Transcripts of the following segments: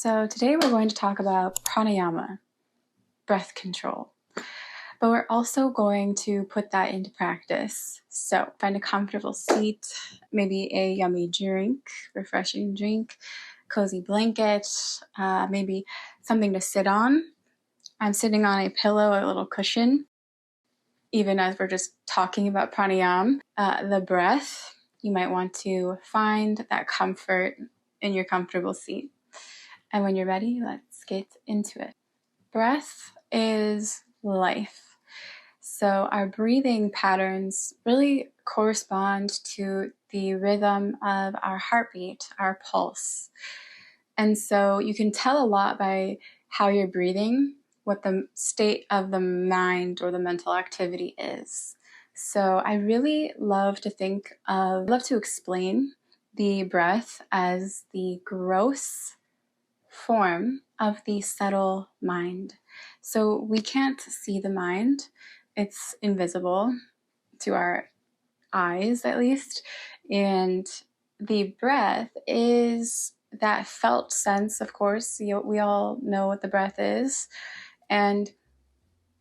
So today we're going to talk about pranayama, breath control, but we're also going to put that into practice. So find a comfortable seat, maybe a yummy drink, refreshing drink, cozy blanket, maybe something to sit on. I'm sitting on a pillow, a little cushion, even as we're just talking about pranayama, the breath. You might want to find that comfort in your comfortable seat. And when you're ready, let's get into it. Breath is life. So our breathing patterns really correspond to the rhythm of our heartbeat, our pulse. And so you can tell a lot by how you're breathing, what the state of the mind or the mental activity is. So I really love to explain the breath as the gross form of the subtle mind. So we can't see the mind. It's invisible to our eyes, at least. And the breath is that felt sense, of course. We all know what the breath is. And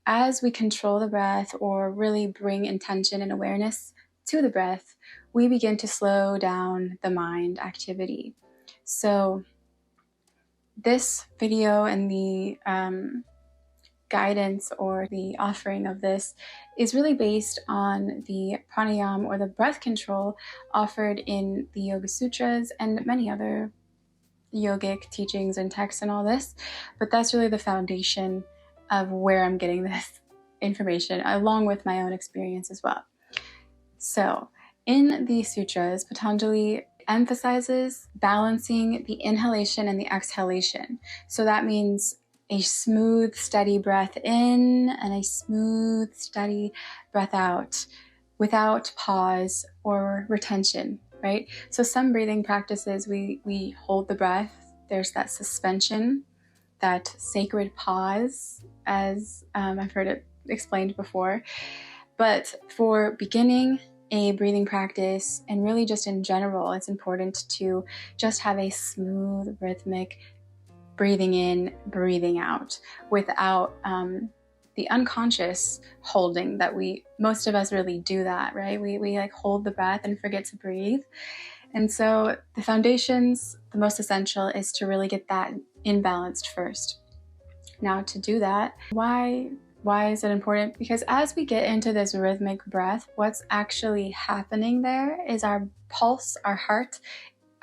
as we control the breath or really bring intention and awareness to the breath, we begin to slow down the mind activity. So this video and the guidance or the offering of this is really based on the pranayama or the breath control offered in the Yoga Sutras and many other yogic teachings and texts and all this. But that's really the foundation of where I'm getting this information, along with my own experience as well. So in the sutras, Patanjali emphasizes balancing the inhalation and the exhalation. So that means a smooth, steady breath in and a smooth, steady breath out without pause or retention, right? So some breathing practices, we hold the breath. There's that suspension, that sacred pause, as I've heard it explained before. But for beginning a breathing practice, and really just in general, it's important to just have a smooth, rhythmic breathing in, breathing out, without the unconscious holding that most of us really do that, right? We like hold the breath and forget to breathe. And so the foundations, the most essential is to really get that imbalanced first. Now to do that, why is it important? Because as we get into this rhythmic breath, what's actually happening there is our pulse, our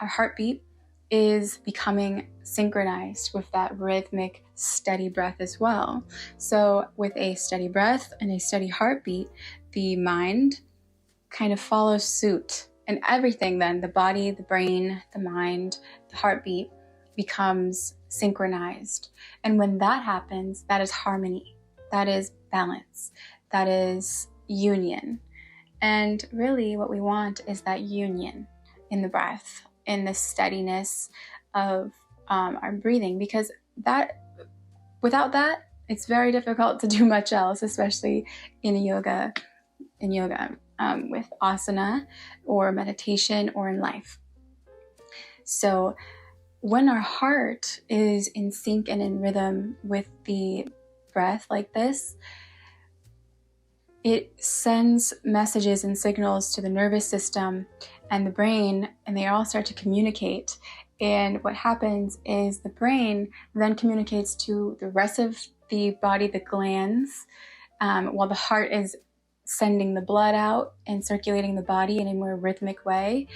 heartbeat is becoming synchronized with that rhythmic, steady breath as well. So with a steady breath and a steady heartbeat, the mind kind of follows suit. And everything then, the body, the brain, the mind, the heartbeat, becomes synchronized. And when that happens, that is harmony. That is balance. That is union. And really what we want is that union in the breath, in the steadiness of our breathing, because without that, it's very difficult to do much else, especially in yoga, with asana or meditation or in life. So when our heart is in sync and in rhythm with the breath like this, it sends messages and signals to the nervous system and the brain, and they all start to communicate. And what happens is the brain then communicates to the rest of the body, the glands, while the heart is sending the blood out and circulating the body in a more rhythmic way.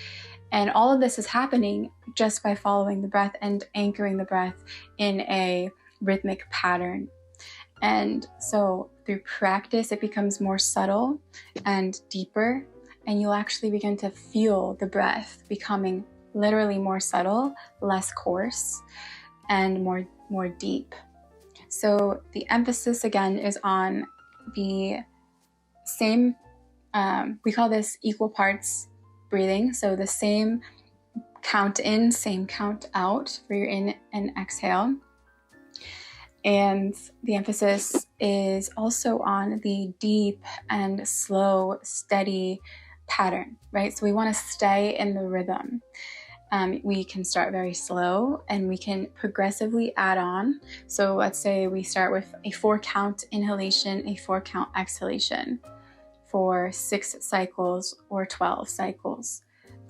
And all of this is happening just by following the breath and anchoring the breath in a rhythmic pattern. And so through practice, it becomes more subtle and deeper, and you'll actually begin to feel the breath becoming literally more subtle, less coarse, and more deep. So the emphasis again is on the same, we call this equal parts breathing. So the same count in, same count out for your in and exhale. And the emphasis is also on the deep and slow, steady pattern, right? So we want to stay in the rhythm. We can start very slow and we can progressively add on. So let's say we start with a 4-count inhalation, a 4-count exhalation for 6 cycles or 12 cycles.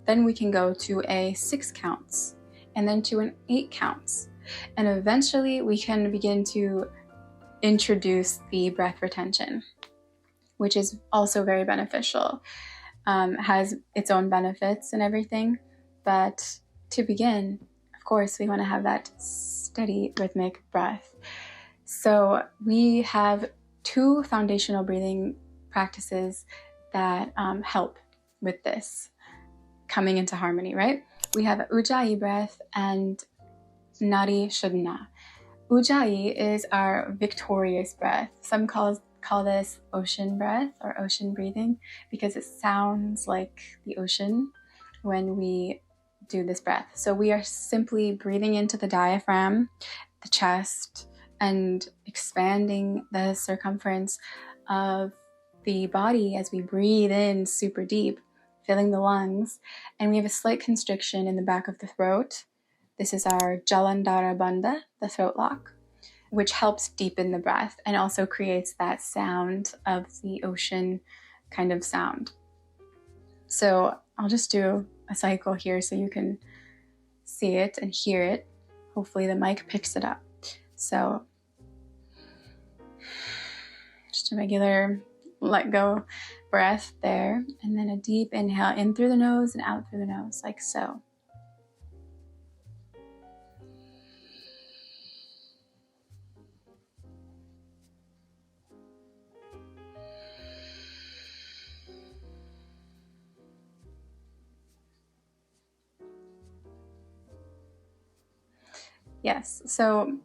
Then we can go to a 6 counts and then to an 8 counts. And eventually we can begin to introduce the breath retention, which is also very beneficial. Has its own benefits and everything. But to begin, of course, we want to have that steady rhythmic breath. So we have 2 foundational breathing practices that help with this coming into harmony, right? We have Ujjayi breath and Nadi Shodhana. Ujjayi is our victorious breath. Some call this ocean breath or ocean breathing because it sounds like the ocean when we do this breath. So we are simply breathing into the diaphragm, the chest, and expanding the circumference of the body as we breathe in super deep, filling the lungs. And we have a slight constriction in the back of the throat. This is our Jalandhara Bandha, the throat lock, which helps deepen the breath and also creates that sound of the ocean kind of sound. So I'll just do a cycle here so you can see it and hear it. Hopefully the mic picks it up. So just a regular let go breath there, and then a deep inhale in through the nose and out through the nose, like so. Yes, so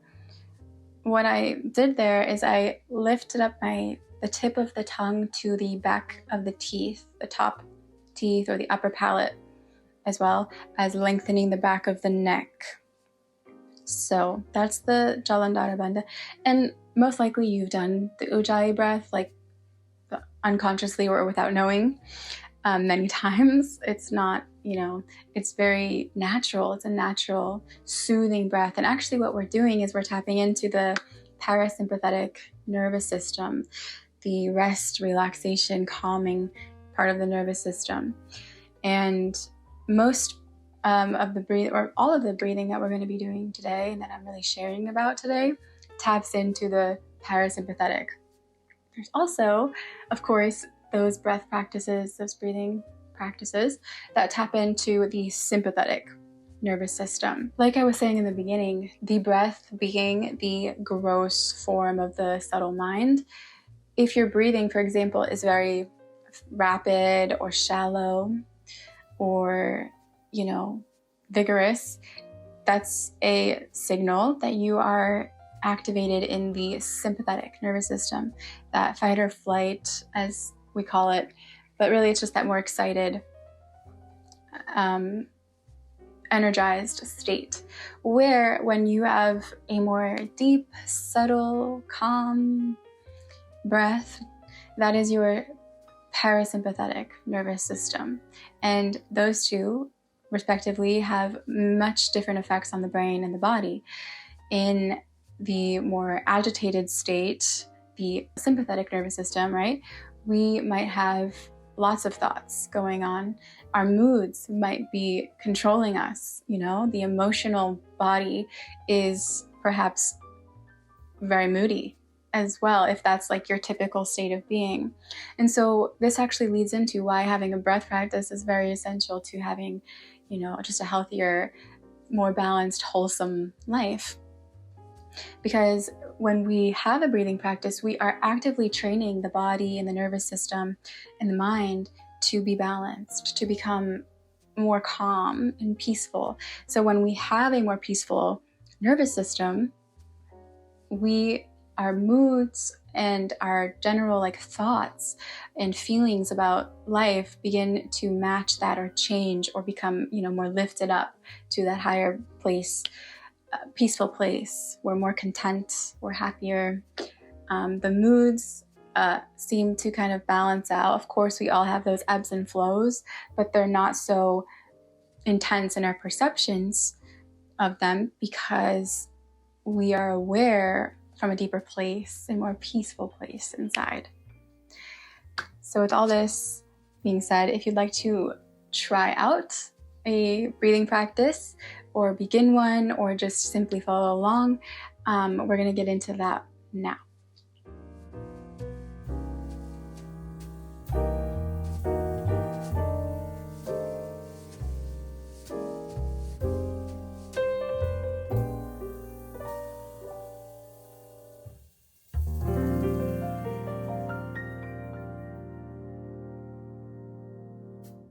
what I did there is I lifted up the tip of the tongue to the back of the teeth, the top teeth or the upper palate, as well as lengthening the back of the neck. So that's the Jalandhara Bandha. And most likely you've done the Ujjayi breath, like unconsciously or without knowing, many times. It's not, it's very natural. It's a natural, soothing breath. And actually what we're doing is we're tapping into the parasympathetic nervous system, the rest, relaxation, calming part of the nervous system. And most of the breathing, or all of the breathing that we're going to be doing today and that I'm really sharing about today, taps into the parasympathetic. There's also, of course, those breath practices, those breathing practices that tap into the sympathetic nervous system. Like I was saying in the beginning, the breath being the gross form of the subtle mind. If your breathing, for example, is very rapid or shallow or, vigorous, that's a signal that you are activated in the sympathetic nervous system, that fight or flight, as we call it, but really it's just that more excited, energized state, where when you have a more deep, subtle, calm breath, that is your parasympathetic nervous system. And those two, respectively, have much different effects on the brain and the body. In the more agitated state, the sympathetic nervous system, right, we might have lots of thoughts going on. Our moods might be controlling us. The emotional body is perhaps very moody as well, if that's like your typical state of being. And so this actually leads into why having a breath practice is very essential to having, just a healthier, more balanced, wholesome life. Because when we have a breathing practice, we are actively training the body and the nervous system and the mind to be balanced, to become more calm and peaceful. So when we have a more peaceful nervous system, our moods and our general thoughts and feelings about life begin to match that or change or become, more lifted up to that higher place, peaceful place. We're more content, we're happier. The moods seem to kind of balance out. Of course, we all have those ebbs and flows, but they're not so intense in our perceptions of them because we are aware from a deeper place, a more peaceful place inside. So with all this being said, if you'd like to try out a breathing practice or begin one or just simply follow along, we're going to get into that now.